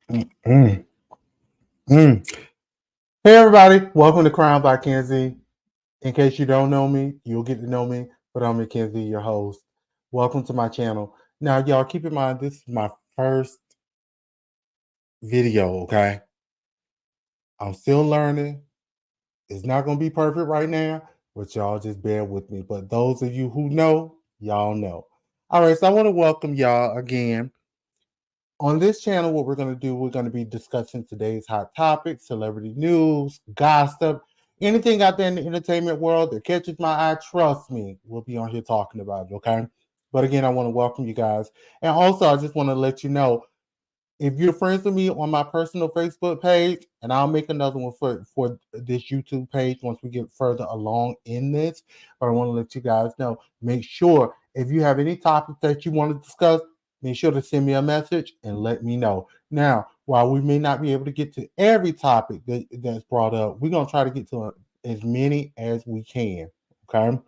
Mm, mm, mm. Hey everybody, welcome to Crown by Kenzie. In case you don't know me, you'll get to know me, but I'm Kenzie, your host. Welcome to my channel. Now, y'all keep in mind this is my first video, okay? I'm still learning. It's not gonna be perfect right now, but y'all just bear with me. But those of you who know, y'all know. All right, so I want to welcome y'all again. On this channel, what we're going to do, we're going to be discussing today's hot topics, celebrity news, gossip, anything out there in the entertainment world that catches my eye. Trust me, we'll be on here talking about it, okay? But again, I want to welcome you guys. And also, I just want to let you know, if you're friends with me on my personal Facebook page, and I'll make another one for this YouTube page once we get further along in this, but I want to let you guys know, make sure if you have any topics that you want to discuss, make sure to send me a message and let me know. Now, while we may not be able to get to every topic that's brought up, we're going to try to get to as many as we can, okay?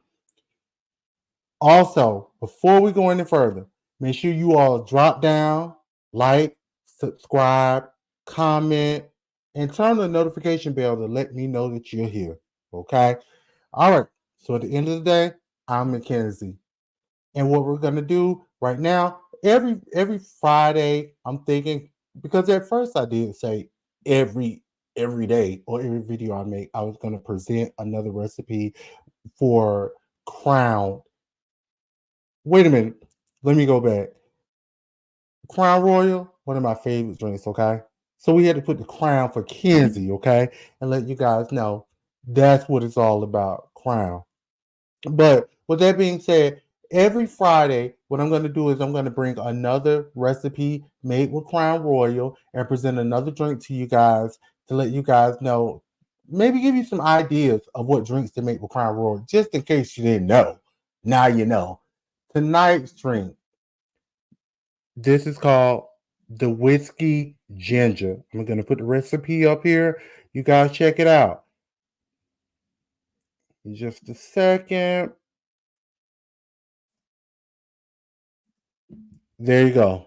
Also, before we go any further, make sure you all drop down, like, subscribe, comment, and turn the notification bell to let me know that you're here. Okay? All right. So at the end of the day, I'm Mackenzie. And what we're gonna do right now, every Friday, I'm thinking, because at first I did say every day or every video I make, I was gonna present another recipe for crown. Wait a minute. Let me go back. Crown Royal, one of my favorite drinks, okay? So we had to put the crown for Kenzie, okay? And let you guys know that's what it's all about, crown. But with that being said, every Friday, what I'm going to do is I'm going to bring another recipe made with Crown Royal and present another drink to you guys to let you guys know, maybe give you some ideas of what drinks to make with Crown Royal, just in case you didn't know. Now you know. Tonight's drink, this is called the whiskey ginger. I'm going to put the recipe up here. You guys check it out. In just a second. There you go.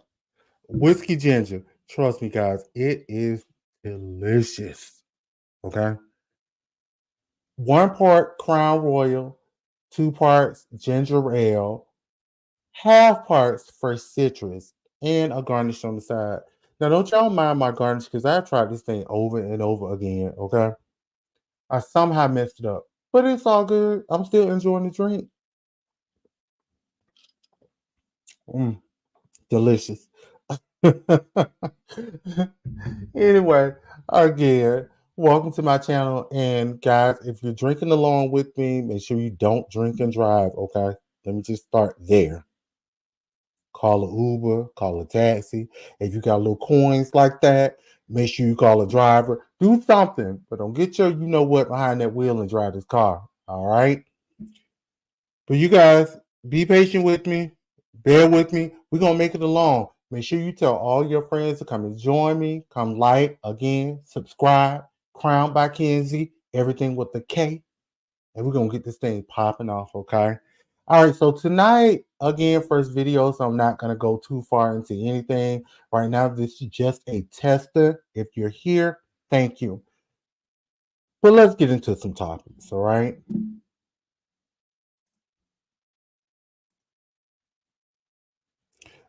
Whiskey ginger. Trust me, guys, it is delicious. Okay. 1 part Crown Royal, 2 parts ginger ale, half parts for citrus, and a garnish on the side. Now, don't y'all mind my garnish because I've tried this thing over and over again. Okay. I somehow messed it up, but it's all good. I'm still enjoying the drink. Mm, delicious. Anyway, again, welcome to my channel. And guys, if you're drinking along with me, make sure you don't drink and drive. Okay, let me just start there. Call an Uber, call a taxi. If you got little coins like that, make sure you call a driver. Do something, but don't get your you know what behind that wheel and drive this car. All right. But you guys, be patient with me. Bear with me. We're going to make it along. Make sure you tell all your friends to come and join me. Come like, again, subscribe. Crown by Kenzie. Everything with the K. And we're going to get this thing popping off, okay? All right, so tonight, again, first video, so I'm not going to go too far into anything. Right now, this is just a tester. If you're here, thank you. But let's get into some topics, all right?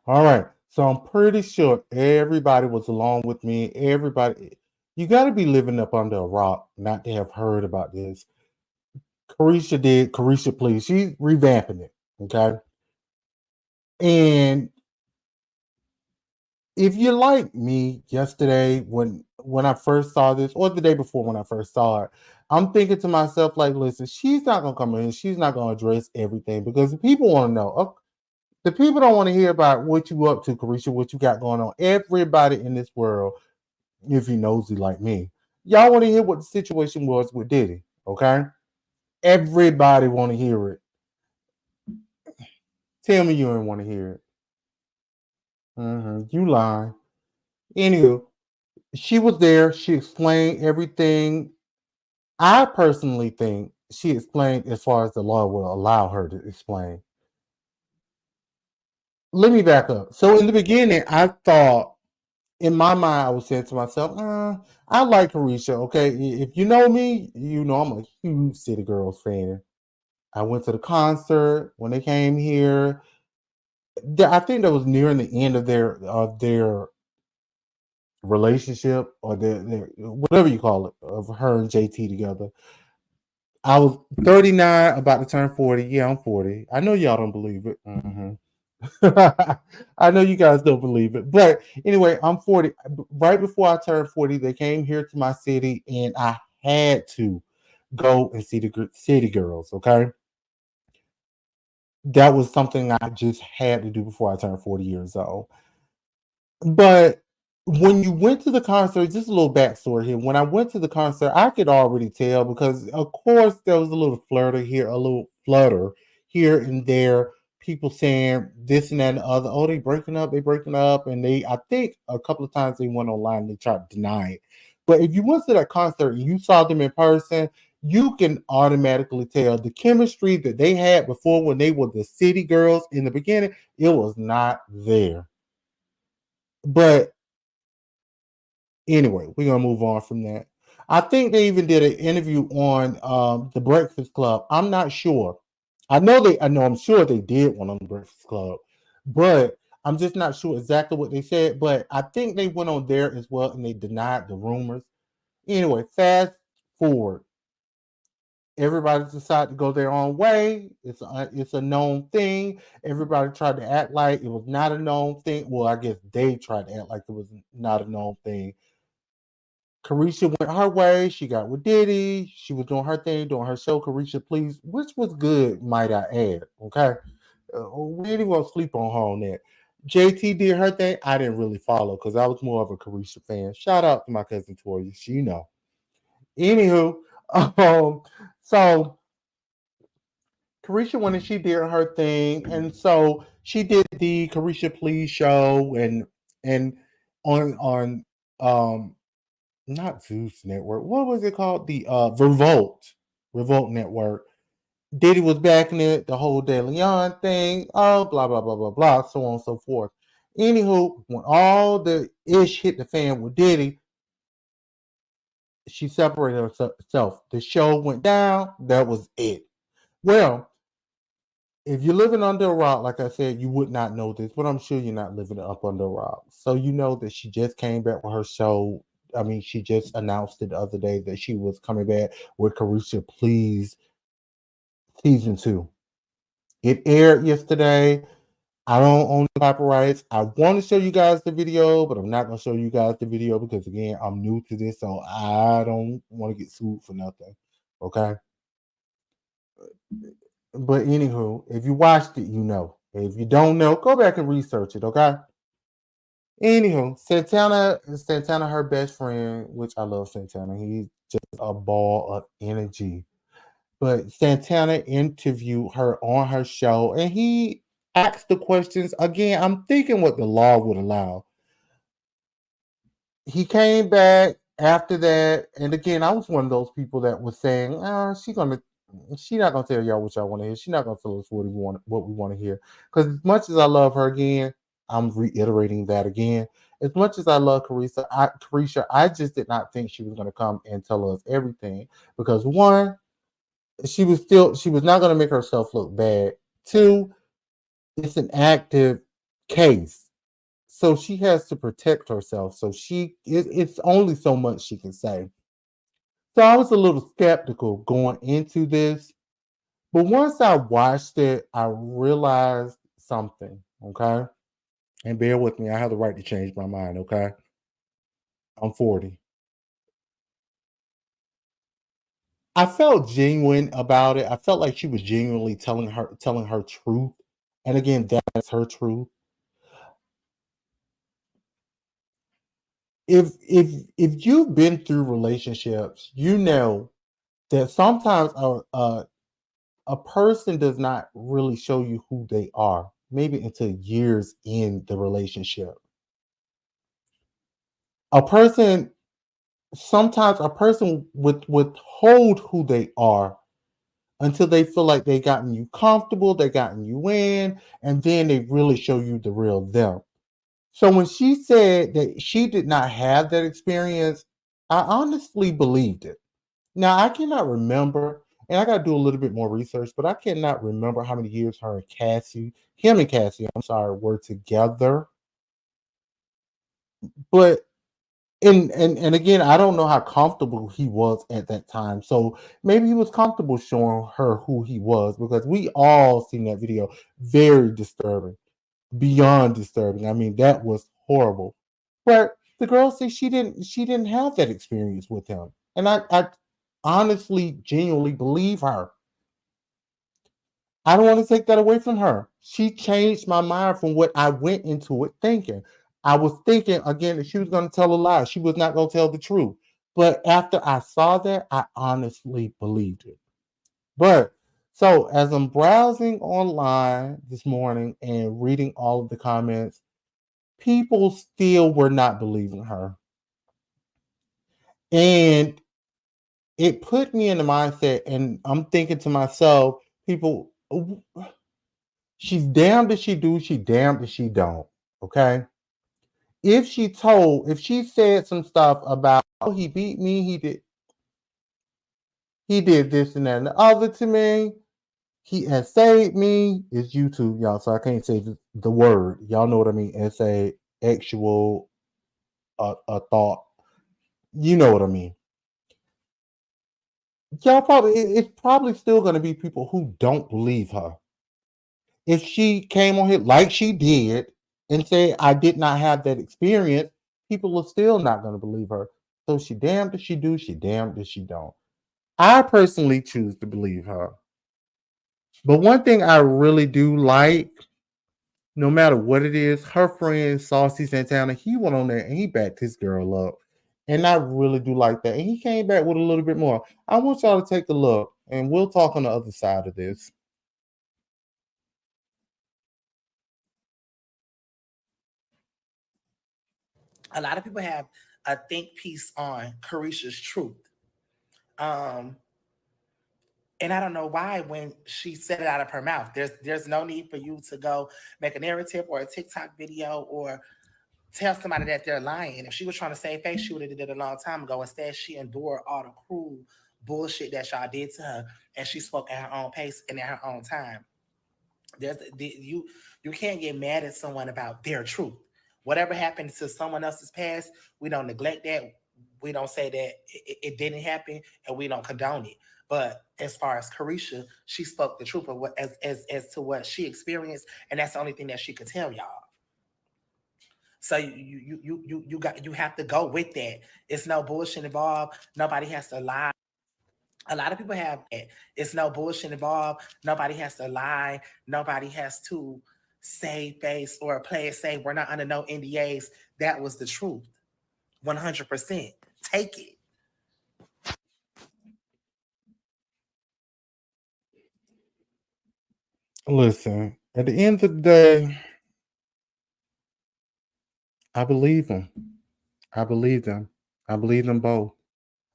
All right. So I'm pretty sure everybody was along with me. Everybody, you got to be living up under a rock not to have heard about this. Carisha did. Carisha, please. She's revamping it. Okay. And if you're like me yesterday when I first saw this, or the day before when I first saw it, I'm thinking to myself, like, listen, she's not gonna come in, she's not gonna address everything because the people want to know. The people don't want to hear about what you up to, Carisha, what you got going on. Everybody in this world, if you nosy like me, y'all want to hear what the situation was with Diddy, okay? Everybody want to hear it. Tell me you didn't want to hear it. You lying. Anywho, she was there. She explained everything. I personally think she explained as far as the law will allow her to explain. Let me back up. So in the beginning, I thought in my mind, I was saying to myself, I like Carisha. Okay, if you know me, you know I'm a huge City Girls fan. I went to the concert when they came here. I think that was nearing the end of their relationship or their whatever you call it of her and JT together. I was 39, about to turn 40. Yeah, I'm 40. I know y'all don't believe it. I know you guys don't believe it. But anyway, I'm 40. Right before I turned 40, they came here to my city and I had to go and see the City Girls. Okay. That was something I just had to do before I turned 40 years old. But when you went to the concert, just a little backstory here. When I went to the concert, I could already tell because, of course, there was a little flutter here and there. People saying this and that and the other. Oh, they breaking up, and I think a couple of times they went online and they tried to deny it. But if you went to that concert and you saw them in person, you can automatically tell the chemistry that they had before when they were the City Girls in the beginning. It was not there. But anyway, we're gonna move on from that. I think they even did an interview on the Breakfast Club. I'm not sure. I know I'm sure they did one on the Breakfast Club, but I'm just not sure exactly what they said. But I think they went on there as well and they denied the rumors. Anyway, fast forward. Everybody decided to go their own way. It's a known thing. Everybody tried to act like it was not a known thing. Well, I guess they tried to act like it was not a known thing. Carisha went her way. She got with Diddy. She was doing her thing, doing her show. Carisha, please, which was good, might I add. Okay, we didn't want to sleep on her on that. JT did her thing. I didn't really follow because I was more of a Carisha fan. Shout out to my cousin Toya. She know. Anywho, so Carisha went and she did her thing, and so she did the Carisha Please show, and on not Zeus Network. What was it called? The Revolt Network. Diddy was backing it, the whole De Leon thing. Oh, blah blah blah blah blah, so on and so forth. Anywho, when all the ish hit the fan with Diddy, she separated herself. The show went down. That was it. Well, if you're living under a rock, like I said, you would not know this, but I'm sure you're not living up under a rock. So you know that she just came back with her show. I mean, she just announced it the other day that she was coming back with Carisha Please season 2. It aired yesterday. I don't own the copyrights. I want to show you guys the video, but I'm not going to show you guys the video because, again, I'm new to this, so I don't want to get sued for nothing. Okay? But anywho, if you watched it, you know. If you don't know, go back and research it, okay? Anywho, Santana, her best friend, which I love Santana. He's just a ball of energy. But Santana interviewed her on her show and he asked the questions. Again, I'm thinking what the law would allow. He came back after that, and again, I was one of those people that was saying, she's not gonna tell y'all what y'all want to hear. She's not gonna tell us what we want to hear. Because as much as I love her again, I'm reiterating that again. As much as I love Carisha, I just did not think she was gonna come and tell us everything. Because one, she was not gonna make herself look bad. Two, it's an active case. So she has to protect herself. So it's only so much she can say. So I was a little skeptical going into this, but once I watched it, I realized something. Okay, and bear with me, I have the right to change my mind. Okay, I'm 40. I felt genuine about it. I felt like she was genuinely telling her truth, and again, that's her truth. If you've been through relationships, you know that sometimes a person does not really show you who they are, maybe until years in the relationship. A person Sometimes a person would withhold who they are until they feel like they gotten you comfortable, they gotten you in, and then they really show you the real them. So when she said that she did not have that experience, I honestly believed it. Now I cannot remember, and I got to do a little bit more research, but I cannot remember how many years him and Cassie, I'm sorry, were together. But and again, I don't know how comfortable he was at that time. So maybe he was comfortable showing her who he was because we all seen that video. Very disturbing, beyond disturbing. I mean, that was horrible. But the girl said she didn't have that experience with him. And I honestly, genuinely believe her. I don't want to take that away from her. She changed my mind from what I went into it thinking. I was thinking again that she was going to tell a lie. She was not going to tell the truth. But after I saw that, I honestly believed it. But so as I'm browsing online this morning and reading all of the comments, people still were not believing her. And it put me in the mindset, and I'm thinking to myself, people, she's damned if she do, she damned if she don't. Okay. If she said some stuff about, oh, he beat me, he did this and that and the other to me, he has saved me. It's YouTube, y'all, so I can't say the word. Y'all know what I mean. It's a actual a thought. You know what I mean. Y'all it's probably still gonna be people who don't believe her. If she came on here like she did and said, I did not have that experience, people are still not going to believe her. So she damned if she do, she damned if she don't. I personally choose to believe her. But one thing I really do like, no matter what it is, her friend Saucy Santana, he went on there and he backed his girl up. And I really do like that. And he came back with a little bit more. I want y'all to take a look and we'll talk on the other side of this. A lot of people have a think piece on Carisha's truth. Um, and I don't know why when she said it out of her mouth. There's no need for you to go make a narrative or a TikTok video or tell somebody that they're lying. If she was trying to save face, she would have did it a long time ago. Instead, she endured all the cruel bullshit that y'all did to her, and she spoke at her own pace and at her own time. You can't get mad at someone about their truth. Whatever happened to someone else's past, we don't neglect that. We don't say that it didn't happen, and we don't condone it. But as far as Carisha, she spoke the truth of what as to what she experienced, and that's the only thing that she could tell y'all. So you have to go with that. It's no bullshit involved. Nobody has to lie. A lot of people have that. It's no bullshit involved. Nobody has to lie. Nobody has to save face or play it safe. We're not under no NDAs. That was the truth. 100%. Take it. Listen, at the end of the day, I believe them. I believe them. I believe them both.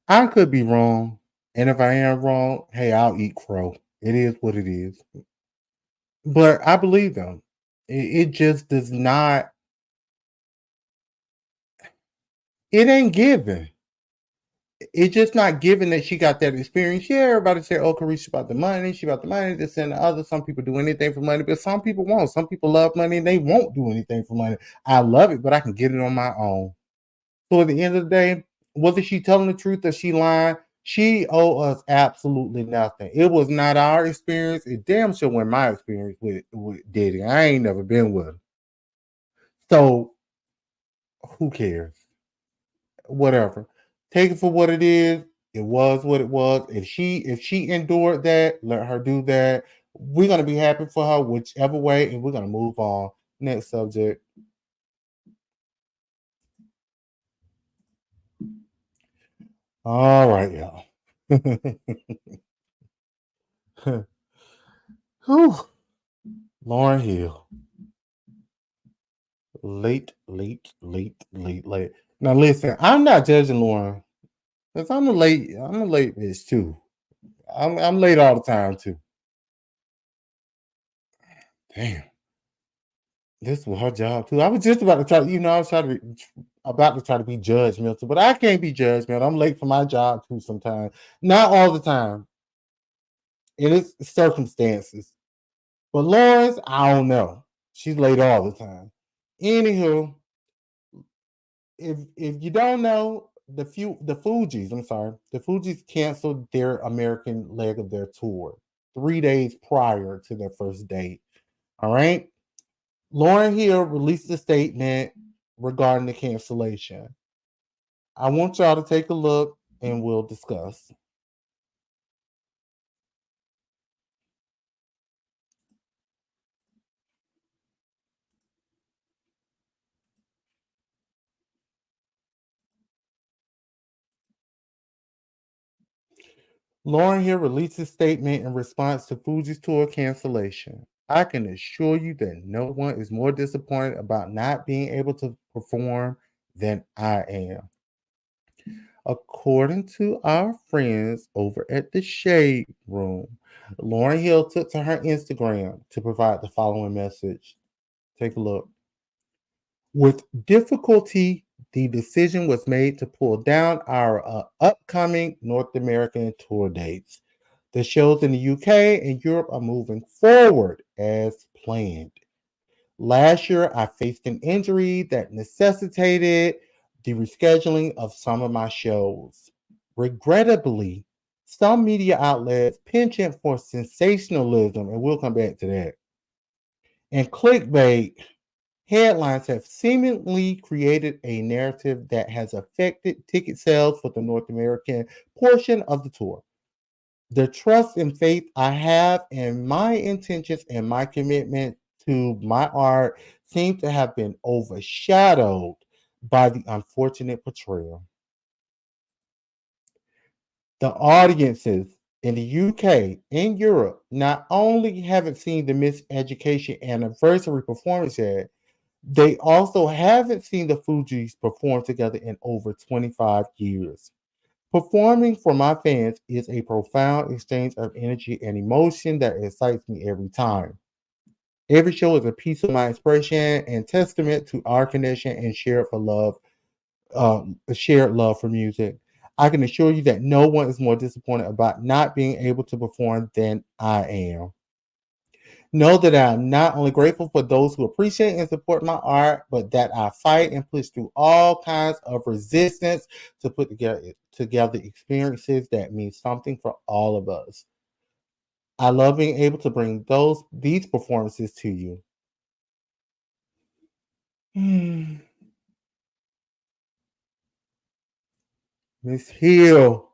I could be wrong. And if I am wrong, hey, I'll eat crow. It is what it is. But I believe them. It just does not, it ain't given. It's just not given that she got that experience. Yeah, everybody say, oh, Carisha about the money. She about the money, this and the other. Some people do anything for money, but some people won't. Some people love money and they won't do anything for money. I love it, but I can get it on my own. So at the end of the day, whether she telling the truth or she lying, she owe us absolutely nothing. It was not our experience. It damn sure wasn't my experience with Diddy. I ain't never been with him. So who cares? Whatever. Take it for what it is. It was what it was. If she endured that, let her do that. We're gonna be happy for her whichever way, and we're gonna move on. Next subject. All right, y'all. Whew. Lauren Hill. Late. Now listen, I'm not judging Lauren because I'm a late bitch too. I'm late all the time too. Damn. This was her job too. I was just about to try, I was trying to about to try to be judgmental, but I can't be judgmental. I'm late for my job too sometimes. Not all the time. In its circumstances. But Lawrence, I don't know. She's late all the time. Anywho, if you don't know, the Fugees, I'm sorry, the Fugees canceled their American leg of their tour 3 days prior to their first date. All right. Lauren Hill released a statement regarding the cancellation. I want y'all to take a look and we'll discuss. Lauren Hill released a statement in response to Fuji's tour cancellation. I can assure you that no one is more disappointed about not being able to perform than I am. According to our friends over at the Shade Room, Lauren Hill took to her Instagram to provide the following message. Take a look. With difficulty, the decision was made to pull down our upcoming North American tour dates. The shows in the UK and Europe are moving forward as planned. Last year, I faced an injury that necessitated the rescheduling of some of my shows. Regrettably, some media outlets penchant for sensationalism, and we'll come back to that, and clickbait headlines have seemingly created a narrative that has affected ticket sales for the North American portion of the tour. The trust and faith I have in my intentions and my commitment to my art seem to have been overshadowed by the unfortunate portrayal. The audiences in the UK and Europe not only haven't seen the Miss Education anniversary performance yet, they also haven't seen the Fugees perform together in over 25 years. Performing for my fans is a profound exchange of energy and emotion that excites me every time. Every show is a piece of my expression and testament to our connection and shared love for music. I can assure you that no one is more disappointed about not being able to perform than I am. Know that I am not only grateful for those who appreciate and support my art, but that I fight and push through all kinds of resistance to put together experiences that mean something for all of us. I love being able to bring these performances to you. Miss Hill.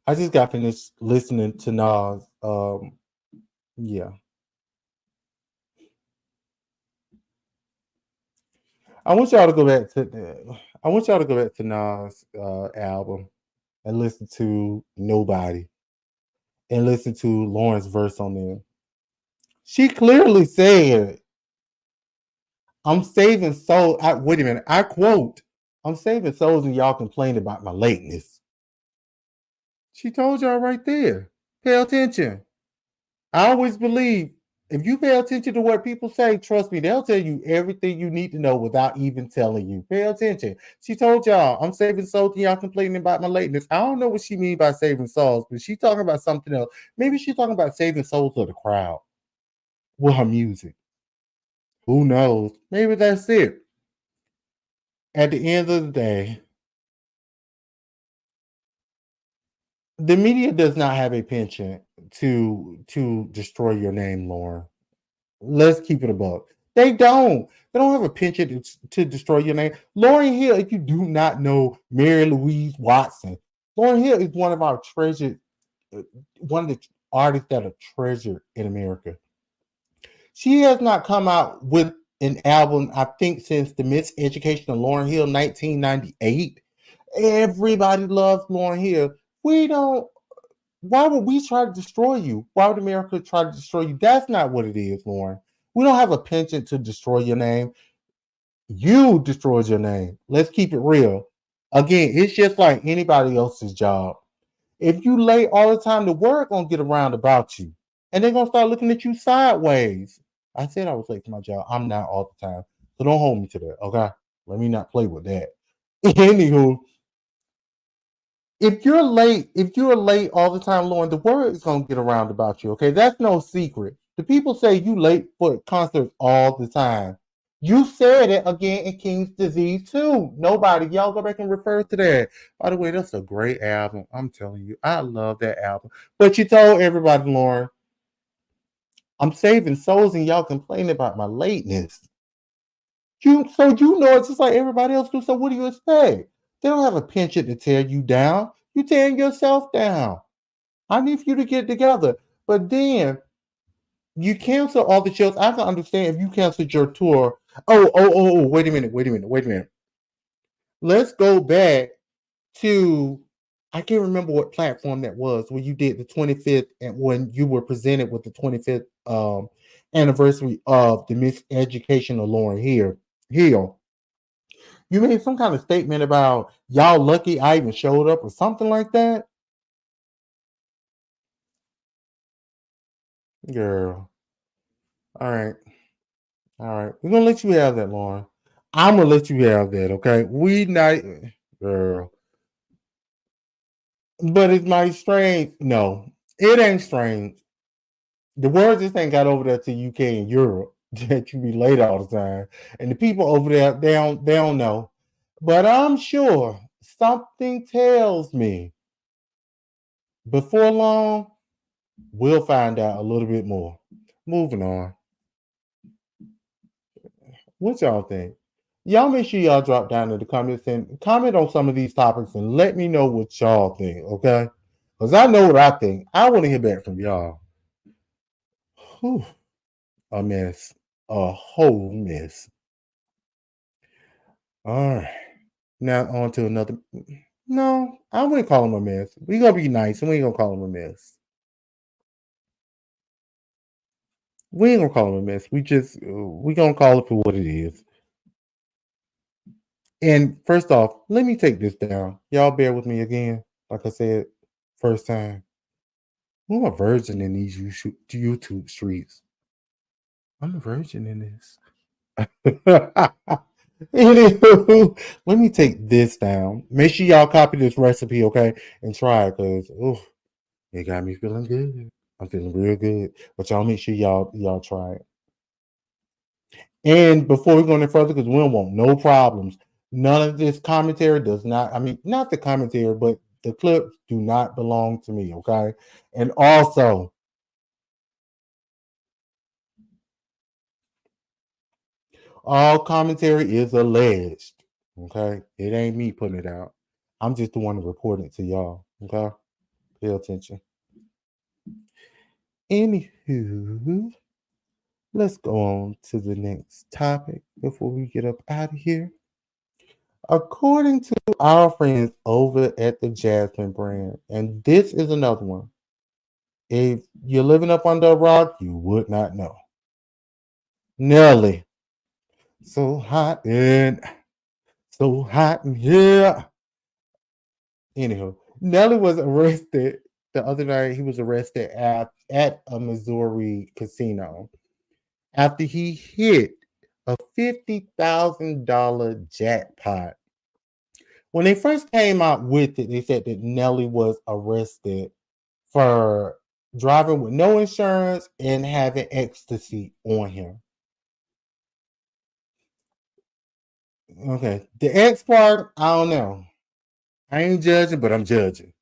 I just got finished listening to Nas. Yeah. I want y'all to go back to Nas album and listen to Nobody and listen to Lauren's verse on there. She clearly said, I'm saving souls. Wait a minute. I quote, I'm saving souls and y'all complain about my lateness. She told y'all right there. Pay attention. I always believe if you pay attention to what people say, trust me, they'll tell you everything you need to know without even telling you. Pay attention. She told y'all, I'm saving souls and y'all complaining about my lateness. I don't know what she means by saving souls, but she's talking about something else. Maybe she's talking about saving souls of the crowd with her music. Who knows? Maybe that's it. At the end of the day, the media does not have a penchant to destroy your name, Lauren. Let's keep it above. They don't. They don't have a penchant to destroy your name. Lauryn Hill, if you do not know Mary Louise Watson, Lauryn Hill is one of our treasured, one of the artists that are treasured in America. She has not come out with an album, I think, since the Miseducation of Lauryn Hill 1998. Everybody loves Lauryn Hill. We don't. Why would we try to destroy you? Why would America try to destroy you? That's not what it is, Lauren. We don't have a penchant to destroy your name. You destroyed your name. Let's keep it real. Again, it's just like anybody else's job. If you late all the time, the word gonna get around about you, and they're gonna start looking at you sideways. I said I was late for my job. I'm not all the time. So don't hold me to that, okay? Let me not play with that. Anywho, if you're late all the time, Lauren, the word is gonna get around about you. Okay, that's no secret. The people say you late for concerts all the time. You said it again in King's Disease too. Nobody, y'all go back and refer to that. By the way, that's a great album. I'm telling you, I love that album. But you told everybody, Lauren, I'm saving souls, and y'all complaining about my lateness. You know it's just like everybody else do. So what do you expect? They don't have a penchant to tear you down. You tearing yourself down. I need for you to get it together. But then you cancel all the shows. I can understand if you canceled your tour. Wait a minute. Let's go back to I can't remember what platform that was when you did the 25th and when you were presented with the 25th anniversary of the Miseducation of Lauren Hill. You made some kind of statement about y'all lucky I even showed up or something like that. Girl. All right. All right. We're gonna let you have that, Lauren. I'm gonna let you have that, okay? We not girl. But it's my strange. No, it ain't strange. The word just ain't got over there to UK and Europe that you be late all the time. And the people over there, they don't know. But I'm sure something tells me before long we'll find out a little bit more. Moving on. What y'all think? Y'all make sure y'all drop down in the comments and comment on some of these topics and let me know what y'all think, okay? Because I know what I think. I want to hear back from y'all. Whew, a mess. A whole mess. All right. Now on to another. No, I wouldn't call him a mess. We gonna be nice and we ain't gonna call him a mess. We ain't gonna call him a mess. We gonna call it for what it is. And first off, let me take this down. Y'all bear with me again. Like I said, first time. I'm a virgin in these YouTube streets. I'm a virgin in this. Anywho, let me take this down. Make sure y'all copy this recipe, okay? And try it, because it got me feeling good. I'm feeling real good. But y'all make sure y'all try it. And before we go any further, because we don't want no problems, none of this commentary does not, I mean, not the commentary, but the clips do not belong to me, okay? And also, all commentary is alleged, okay? It ain't me putting it out. I'm just the one reporting it to y'all, okay? Pay attention. Anywho, let's go on to the next topic before we get up out of here. According to our friends over at the Jasmine brand, and this is another one. If you're living up under a rock, you would not know. Nelly, so hot in here. Anyhow, Nelly was arrested the other night. He was arrested at a Missouri casino after he hit a $50,000 jackpot. When they first came out with it, they said that Nelly was arrested for driving with no insurance and having ecstasy on him. Okay, the X part, I don't know. I ain't judging, but I'm judging.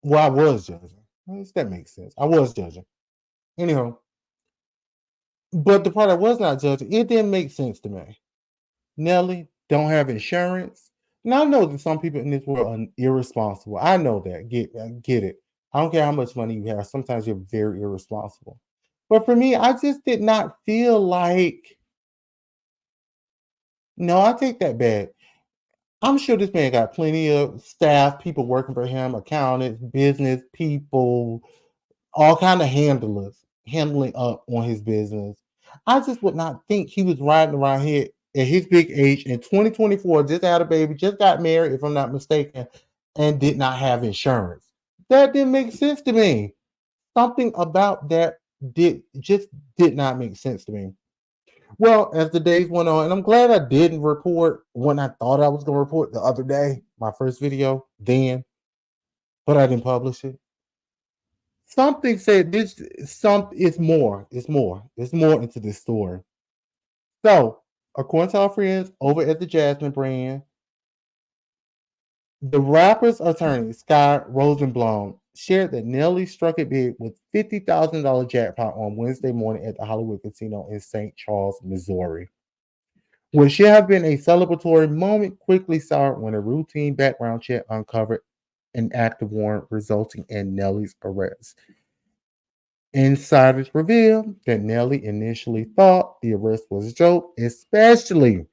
Well, I was judging. That makes sense. I was judging. Anyhow, but the part I was not judging, it didn't make sense to me. Nelly don't have insurance. Now I know that some people in this world are irresponsible. I know that. Get it. I don't care how much money you have. Sometimes you're very irresponsible. But for me, I just did not feel like. No, I take that back. I'm sure this man got plenty of staff, people working for him, accountants, business people, all kind of handling up on his business. I just would not think he was riding around here at his big age in 2024, just had a baby, just got married, if I'm not mistaken, and did not have insurance. That didn't make sense to me. Something about that did not make sense to me. Well, as the days went on, and I'm glad I didn't report when I thought I was going to report the other day, my first video, then, but I didn't publish it. Something said this, it's more, it's more into this story. So, according to our friends over at the Jasmine brand, the rapper's attorney, Scott Rosenblum, shared that Nelly struck it big with $50,000 jackpot on Wednesday morning at the Hollywood Casino in St. Charles, Missouri. What should have been a celebratory moment quickly soured when a routine background check uncovered an active warrant resulting in Nelly's arrest. Insiders revealed that Nelly initially thought the arrest was a joke, especially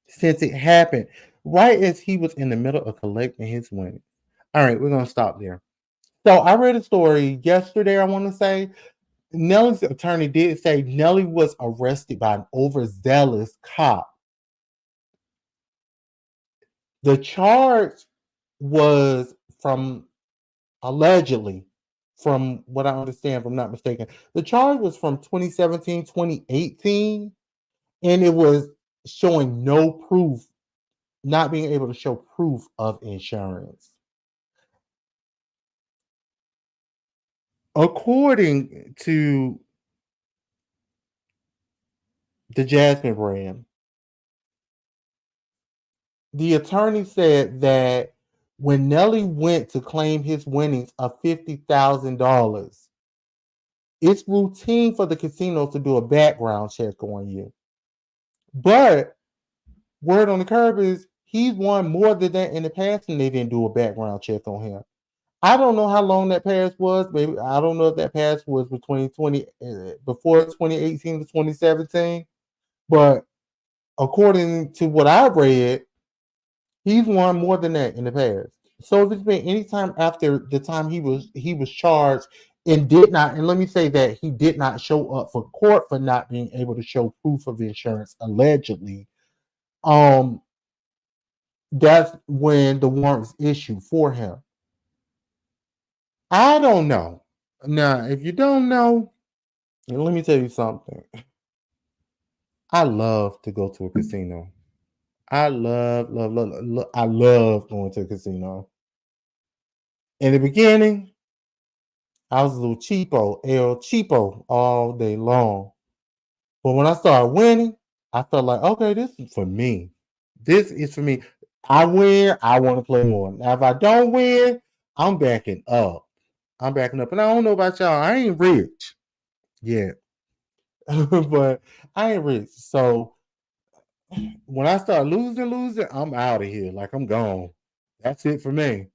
since it happened right as he was in the middle of collecting his winnings. All right, we're going to stop there. So I read a story yesterday, I want to say. Nelly's attorney did say Nelly was arrested by an overzealous cop. The charge was from allegedly, from what I understand, if I'm not mistaken, the charge was from 2017, 2018, and it was showing no proof, not being able to show proof of insurance. According to the Jasmine brand, the attorney said that when Nelly went to claim his winnings of $50,000, it's routine for the casino to do a background check on you. But word on the curb is he's won more than that in the past, and they didn't do a background check on him. I don't know how long that pass was. Maybe I don't know if that pass was between before 2018 to 2017. But according to what I read, he's won more than that in the past. So if it's been any time after the time he was charged and did not, and let me say that he did not show up for court for not being able to show proof of insurance allegedly, um, that's when the warrant was issued for him. I don't know. Now, if you don't know, let me tell you something. I love to go to a casino. I I love going to a casino. In the beginning, I was a little cheapo, El Cheapo all day long. But when I started winning, I felt like, okay, this is for me. This is for me. I win, I want to play more. Now, if I don't win, I'm backing up. I'm backing up. And I don't know about y'all. I ain't rich yet. But I ain't rich. So when I start losing, I'm out of here. Like I'm gone. That's it for me.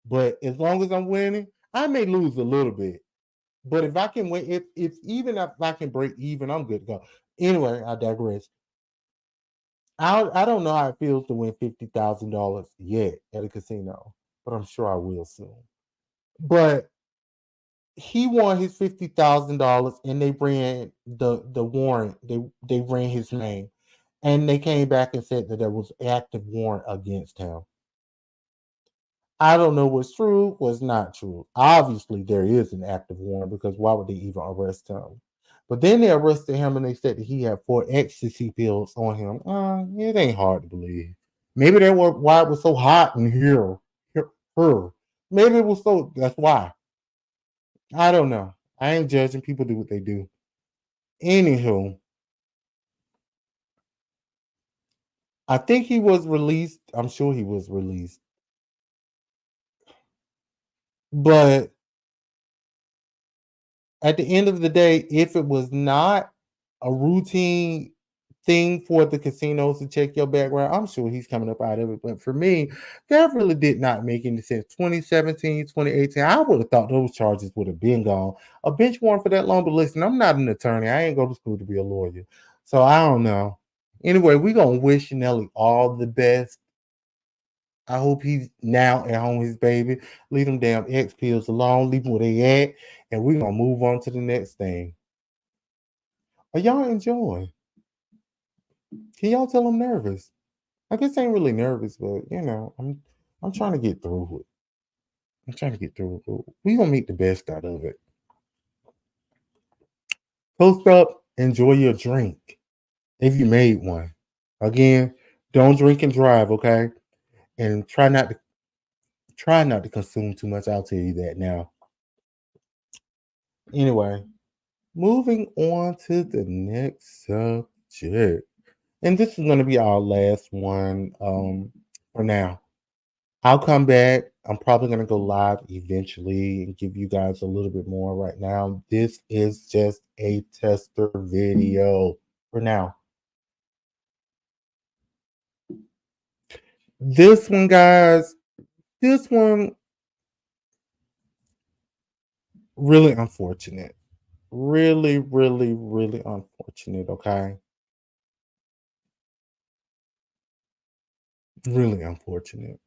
But as long as I'm winning, I may lose a little bit. But if I can win, if even if I can break even, I'm good to go. Anyway, I digress. I don't know how it feels to win $50,000 yet at a casino, but I'm sure I will soon. But he won his $50,000, and they ran the warrant. They ran his name, and they came back and said that there was active warrant against him. I don't know what's true, what's not true. Obviously, there is an active warrant because why would they even arrest him? But then they arrested him and they said that he had 4 ecstasy pills on him. It ain't hard to believe. Maybe they were why it was so hot in here. Her. Maybe it was so. That's why. I don't know. I ain't judging. People do what they do. Anywho, I think he was released. I'm sure he was released. But at the end of the day, if it was not a routine thing for the casinos to check your background, I'm sure he's coming up out of it. But for me, that really did not make any sense. 2017, 2018, I would have thought those charges would have been gone. A bench warrant for that long, but listen, I'm not an attorney. I ain't go to school to be a lawyer. So I don't know. Anyway, we're going to wish Nelly all the best. I hope he's now at home with his baby. Leave them damn X pills alone. Leave them where they at. And we're going to move on to the next thing. Are y'all enjoying? Can y'all tell I'm nervous? I guess I ain't really nervous, but I'm trying to get through it. I'm trying to get through it. We're going to make the best out of it. Post up enjoy your drink if you made one. Again, don't drink and drive, okay? And try not to consume too much. I'll tell you that now. Anyway, moving on to the next subject. And this is going to be our last one for now. I'll come back. I'm probably going to go live eventually and give you guys a little bit more right now. This is just a tester video for now. This one, guys, this one, really unfortunate. Really, really, really unfortunate, okay? Really unfortunate.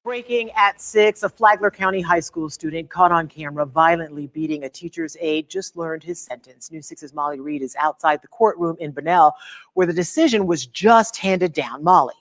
Breaking at 6, a Flagler County high school student caught on camera violently beating a teacher's aide just learned his sentence. News 6's Molly Reed is outside the courtroom in Bunnell, where the decision was just handed down. Molly.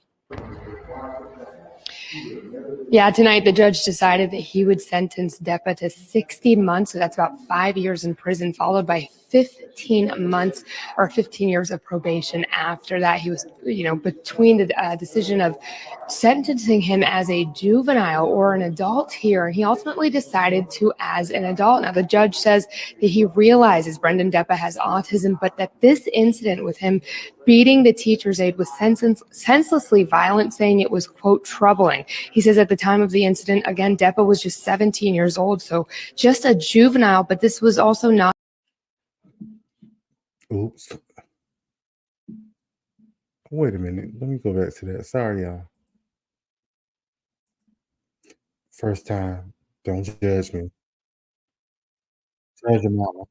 Yeah, tonight the judge decided that he would sentence Depa to 60 months. So that's about 5 years in prison, followed by 15 months or 15 years of probation. After that, he was, between the decision of sentencing him as a juvenile or an adult here. He ultimately decided to as an adult. Now, the judge says that he realizes Brendan Depa has autism, but that this incident with him beating the teacher's aide was senselessly violent, saying it was, quote, troubling. He says at the time of the incident, again, Depa was just 17 years old, so just a juvenile, but this was also not. Oops. Wait a minute. Let me go back to that. Sorry, y'all. First time. Don't judge me. Judge your mama.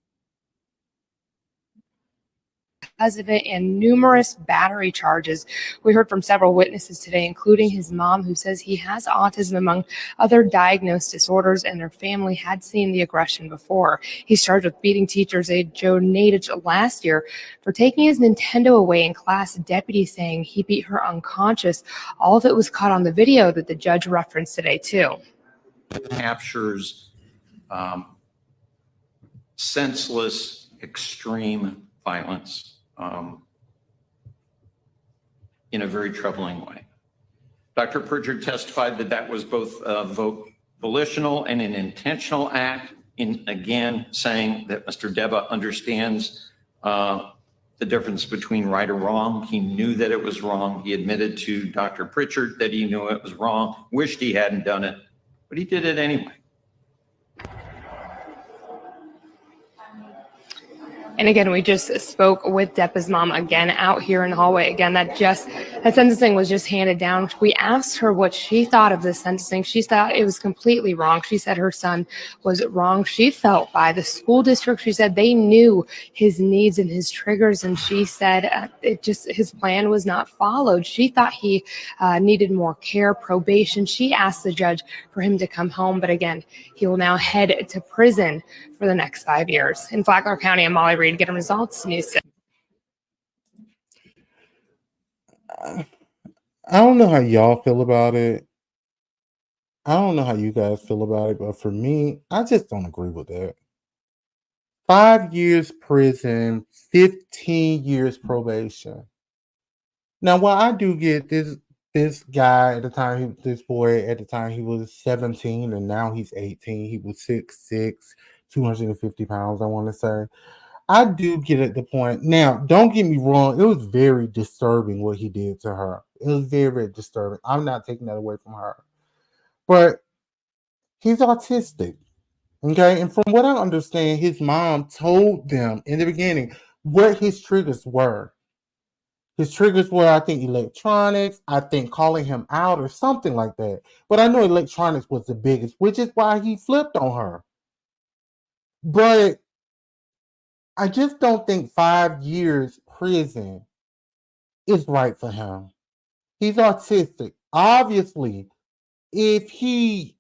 President and numerous battery charges. We heard from several witnesses today, including his mom, who says he has autism among other diagnosed disorders, and their family had seen the aggression before. He's charged with beating teacher's aide Joe Nadich last year for taking his Nintendo away in class. Deputy saying he beat her unconscious. All of it was caught on the video that the judge referenced today, too. Captures senseless, extreme violence in a very troubling way. Dr. Pritchard testified that that was both volitional and an intentional act, in again saying that Mr. Depa understands the difference between right or wrong. He knew that it was wrong. He admitted to Dr. Pritchard that he knew it was wrong, wished he hadn't done it, but he did it anyway. And again, we just spoke with Depa's mom again out here in the hallway. Again, that sentencing was just handed down. We asked her what she thought of this sentencing. She thought it was completely wrong. She said her son was wrong. She felt by the school district. She said they knew his needs and his triggers, and she said his plan was not followed. She thought he needed more care, probation. She asked the judge for him to come home, but again, he will now head to prison for the next 5 years. In Flagler County, I'm Molly Reed, getting results. News 6. I don't know how y'all feel about it. I don't know how you guys feel about it, but for me, I just don't agree with that. 5 years prison, 15 years probation. Now, while I do get this guy at the time, this boy at the time, he was 17 and now he's 18. He was 6'6", 250 pounds, I want to say. I do get at the point. Now, don't get me wrong. It was very disturbing what he did to her. It was very, very disturbing. I'm not taking that away from her. But he's autistic. Okay. And from what I understand, his mom told them in the beginning what his triggers were. His triggers were, I think, electronics, I think calling him out or something like that. But I know electronics was the biggest, which is why he flipped on her. But I just don't think 5 years prison is right for him. He's autistic. Obviously, if he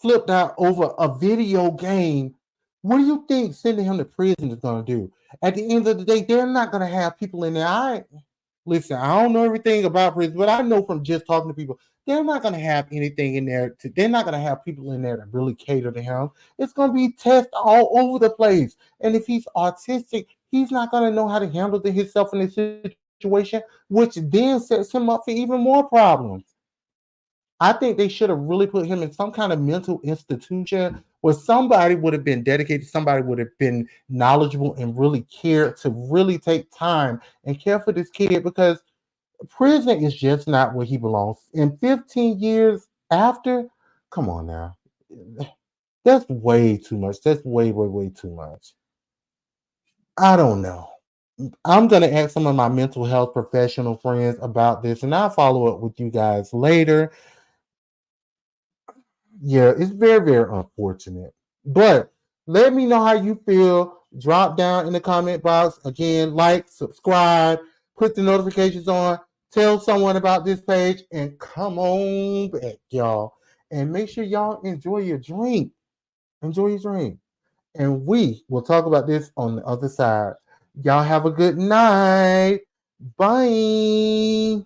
flipped out over a video game, what do you think sending him to prison is going to do? At the end of the day, they're not going to have people in there. Listen, I don't know everything about prison, but I know from just talking to people, they're not going to have anything in there. They're not going to have people in there that really cater to him. It's going to be tests all over the place. And if he's autistic, he's not going to know how to handle himself in this situation, which then sets him up for even more problems. I think they should have really put him in some kind of mental institution where somebody would have been dedicated, somebody would have been knowledgeable and really cared to really take time and care for this kid, because prison is just not where he belongs. In 15 years after, come on now. That's way too much. That's way, way, way too much. I don't know. I'm going to ask some of my mental health professional friends about this, and I'll follow up with you guys later. Yeah, it's very, very unfortunate. But let me know how you feel. Drop down in the comment box. Again, like, subscribe, put the notifications on, tell someone about this page, and come on back, y'all. And make sure y'all enjoy your drink. Enjoy your drink. And we will talk about this on the other side. Y'all have a good night. Bye.